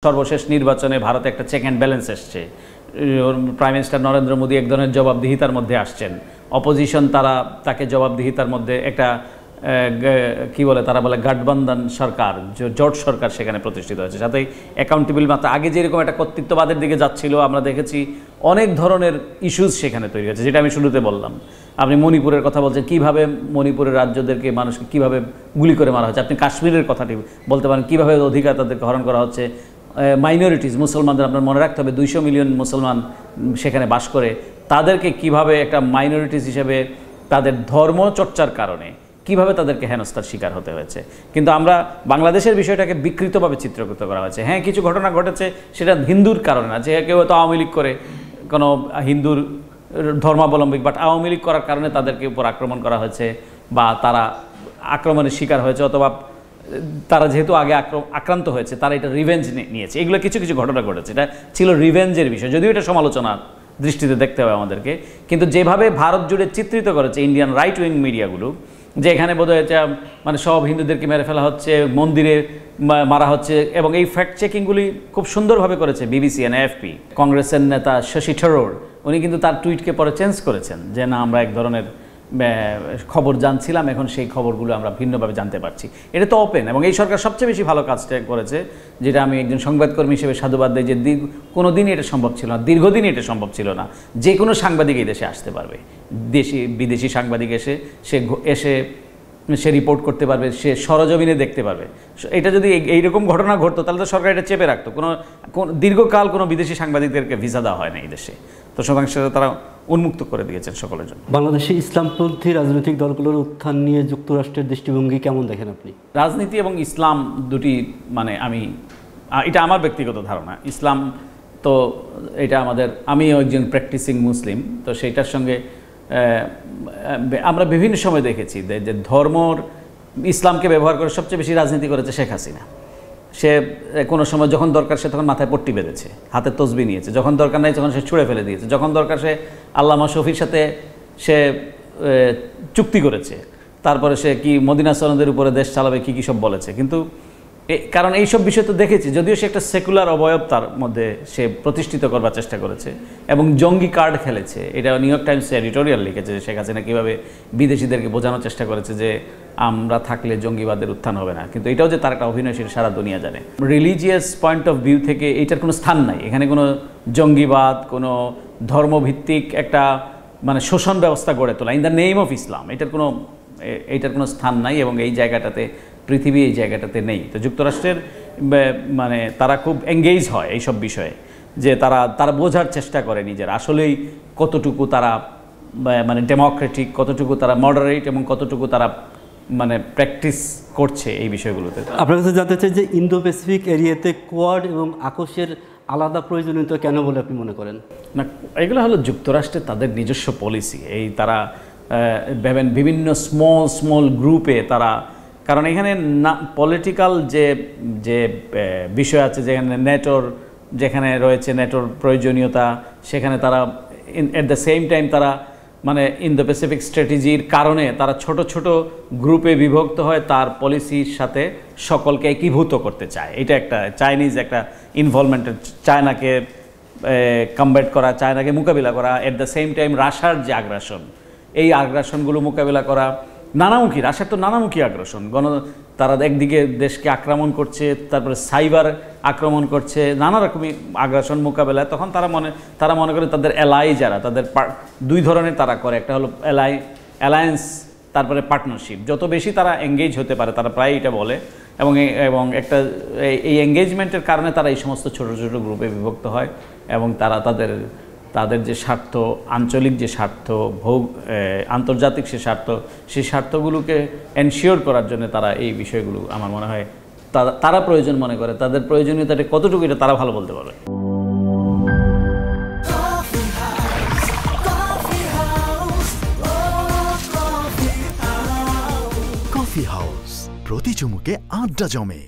সর্বশেষ নির্বাচনে ভারতে একটা চেক অ্যান্ড ব্যালেন্স এসছে। প্রাইম মিনিস্টার নরেন্দ্র মোদী এক ধরনের জবাবদিহিতার মধ্যে আসছেন, অপোজিশন তাকে জবাবদিহিতার মধ্যে একটা কি বলে, তারা বলে গাঠবন্ধন সরকার, জোট সরকার সেখানে প্রতিষ্ঠিত হয়েছে, সাথে অ্যাকাউন্টেবল মাত্র আগে যেরকম একটা কর্তৃত্ববাদের দিকে যাচ্ছিল আমরা দেখেছি অনেক ধরনের ইস্যুস সেখানে তৈরি হয়েছে, যেটা আমি শুরুতে বললাম। আপনি মণিপুরের কথা বলছেন, কীভাবে মণিপুরের রাজ্যদেরকে মানুষকে কীভাবে গুলি করে মারা হচ্ছে। আপনি কাশ্মীরের কথাটি বলতে পারেন, কীভাবে অধিকার তাদেরকে হরণ করা হচ্ছে। মাইনরিটিস মুসলমানদের আপনার মনে রাখতে হবে 200 মিলিয়ন মুসলমান সেখানে বাস করে, তাদেরকে কিভাবে একটা মাইনরিটিস হিসেবে তাদের ধর্ম চর্চার কারণে কিভাবে তাদেরকে হেনস্থার শিকার হতে হয়েছে। কিন্তু আমরা বাংলাদেশের বিষয়টাকে বিকৃতভাবে চিত্রকৃত করা হয়েছে। হ্যাঁ, কিছু ঘটনা ঘটেছে, সেটা হিন্দুর কারণে না, যে কেউ হয়তো আওয়ামী লীগ করে কোনো হিন্দুর ধর্মাবলম্বী, বাট আওয়ামী লীগ করার কারণে তাদেরকে উপর আক্রমণ করা হয়েছে বা তারা আক্রমণের শিকার হয়েছে, অথবা তারা যেহেতু আগে আক্রান্ত হয়েছে তারা এটা রিভেঞ্জ নিয়েছে। এগুলো কিছু কিছু ঘটনা ঘটেছে, এটা ছিল রিভেঞ্জের বিষয়, যদিও এটা সমালোচনার দৃষ্টিতে দেখতে হবে আমাদেরকে। কিন্তু যেভাবে ভারত জুড়ে চিত্রিত করেছে ইন্ডিয়ান রাইট উইং মিডিয়াগুলো, যে এখানে বোধহয় মানে সব হিন্দুদেরকে মেরে ফেলা হচ্ছে, মন্দিরে মারা হচ্ছে, এবং এই ফ্যাক্ট চেকিংগুলি খুব সুন্দরভাবে করেছে বিবিসি এন্ড এএফপি। কংগ্রেসের নেতা শশী থারুর উনি কিন্তু তার টুইটকে পরে চেঞ্জ করেছেন, যে না, আমরা এক ধরনের খবর জানছিলাম, এখন সেই খবরগুলো আমরা ভিন্নভাবে জানতে পারছি। এটা তো ওপেন, এবং এই সরকার সবচেয়ে বেশি ভালো কাজটা করেছে, যেটা আমি একজন সংবাদকর্মী হিসেবে সাধুবাদ দিই, যে কোনো দিনই এটা সম্ভব ছিল না, দীর্ঘদিনই এটা সম্ভব ছিল না। যে কোনো সাংবাদিক এই দেশে আসতে পারবে, বিদেশি সাংবাদিক এসে সে রিপোর্ট করতে পারবে, সে সরজমিনে দেখতে পারবে। এটা যদি এইরকম ঘটনা ঘটতো তাহলে তো সরকার এটা চেপে রাখতো। দীর্ঘকাল কোনো বিদেশি সাংবাদিকদেরকে ভিসা দেওয়া হয় না এই দেশে, তো শতাংশে তারা উন্মুক্ত করে দিয়েছেন সকলের জন্য। বাংলাদেশে ইসলামপন্থী রাজনৈতিক দলগুলোর উত্থান নিয়ে যুক্তরাষ্ট্রের দৃষ্টিভঙ্গি কেমন দেখেন আপনি? রাজনীতি এবং ইসলাম দুটি, মানে এটা আমার ব্যক্তিগত ধারণা। ইসলাম তো এটা আমিও একজন প্র্যাকটিসিং মুসলিম, তো সেইটার সঙ্গে আমরা বিভিন্ন সময় দেখেছি যে ইসলামকে ব্যবহার করে সবচেয়ে বেশি রাজনীতি করেছে শেখ হাসিনা। সে কোনো সময় যখন দরকার সে তখন মাথায় পট্টি বেঁধেছে, হাতে তসবি নিয়েছে, যখন দরকার নাই তখন সে ছুঁড়ে ফেলে দিয়েছে, যখন দরকার সে আল্লামা শফির সাথে সে চুক্তি করেছে, তারপরে সে কি মদিনা সনদের উপরে দেশ চালাবে কী সব বলেছে। কিন্তু কারণ এইসব বিষয় তো দেখেছি, যদিও সে একটা সেকুলার অবয়ব তার মধ্যে সে প্রতিষ্ঠিত করবার চেষ্টা করেছে এবং জঙ্গি কার্ড খেলেছে। এটা নিউ ইয়র্ক টাইমস এডিটোরিয়াল লিখেছে যে শেখ হাসিনা কীভাবে বিদেশিদেরকে বোঝানোর চেষ্টা করেছে যে আমরা থাকলে জঙ্গিবাদের উত্থান হবে না। কিন্তু এটাও যে তার একটা অভিনয়শীল সারা দুনিয়া জানে। রিলিজিয়াস পয়েন্ট অফ ভিউ থেকে এইটার কোনো স্থান নাই এখানে, কোনো জঙ্গিবাদ, কোনো ধর্মভিত্তিক একটা মানে শোষণ ব্যবস্থা গড়ে তোলা in the name of Islam, এইটার কোনো স্থান নাই, এবং এই জায়গাটাতে পৃথিবী এই জায়গাটাতে নেই। তো যুক্তরাষ্ট্রের মানে তারা খুব এঙ্গেজ হয় এইসব বিষয়ে, যে তারা বোঝার চেষ্টা করে নিজের আসলেই কতটুকু তারা মানে ডেমোক্রেটিক, কতটুকু তারা মডারেট, এবং কতটুকু তারা মানে প্র্যাকটিস করছে এই বিষয়গুলোতে। আপনার কাছে জানতে চাই যে ইন্দো প্যাসিফিক এরিয়াতে কোয়াড এবং আকোসের আলাদা প্রয়োজনীয়তা কেন বলে আপনি মনে করেন? না, এগুলো হলো যুক্তরাষ্ট্রের তাদের নিজস্ব পলিসি। তারা বিভিন্ন স্মল গ্রুপে তারা, কারণ এখানে না পলিটিক্যাল যে বিষয় আছে, যেখানে রয়েছে নেটোর প্রয়োজনীয়তা, সেখানে তারা এট দ্য সেম টাইম তারা মানে ইন্দো প্যাসিফিক স্ট্র্যাটেজির কারণে তারা ছোট ছোট গ্রুপে বিভক্ত হয়, তার পলিসির সাথে সকলকে একীভূত করতে চায়। এটা একটা চাইনিজ একটা ইনভলভমেন্ট, চায়নাকে কমব্যাট করা, চায়নাকে মোকাবিলা করা, এট দ্য সেম টাইম রাশিয়ার যে আগ্রাসন, এই আগ্রাসনগুলো মোকাবিলা করা। নানামুখী, রাশিয়ার তো নানামুখী আগ্রাসন, তারা একদিকে দেশকে আক্রমণ করছে, তারপরে সাইবার আক্রমণ করছে, নানা রকমই আগ্রাসন মোকাবেলায়। তখন তারা মনে করে তাদের এলাই যারা, তাদের দুই ধরনের তারা করে, একটা হলো অ্যালায়েন্স, তারপরে পার্টনারশিপ। যত বেশি তারা এঙ্গেজ হতে পারে, তারা প্রায় এটা বলে, এবং একটা এই এঙ্গেজমেন্টের কারণে তারা এই সমস্ত ছোট ছোট গ্রুপে বিভক্ত হয়, এবং তারা তাদের যে স্বার্থ, আঞ্চলিক যে স্বার্থ, আন্তর্জাতিক সেই স্বার্থগুলোকে এনশিওর করার জন্য তারা এই বিষয়গুলো আমার মনে হয় তারা প্রয়োজন মনে করে। তাদের প্রয়োজনীয়তাটা কতটুকু এটা তারা ভালো বলতে পারবে। কফি হাউস, প্রতি চুমুকে আড্ডা জমে।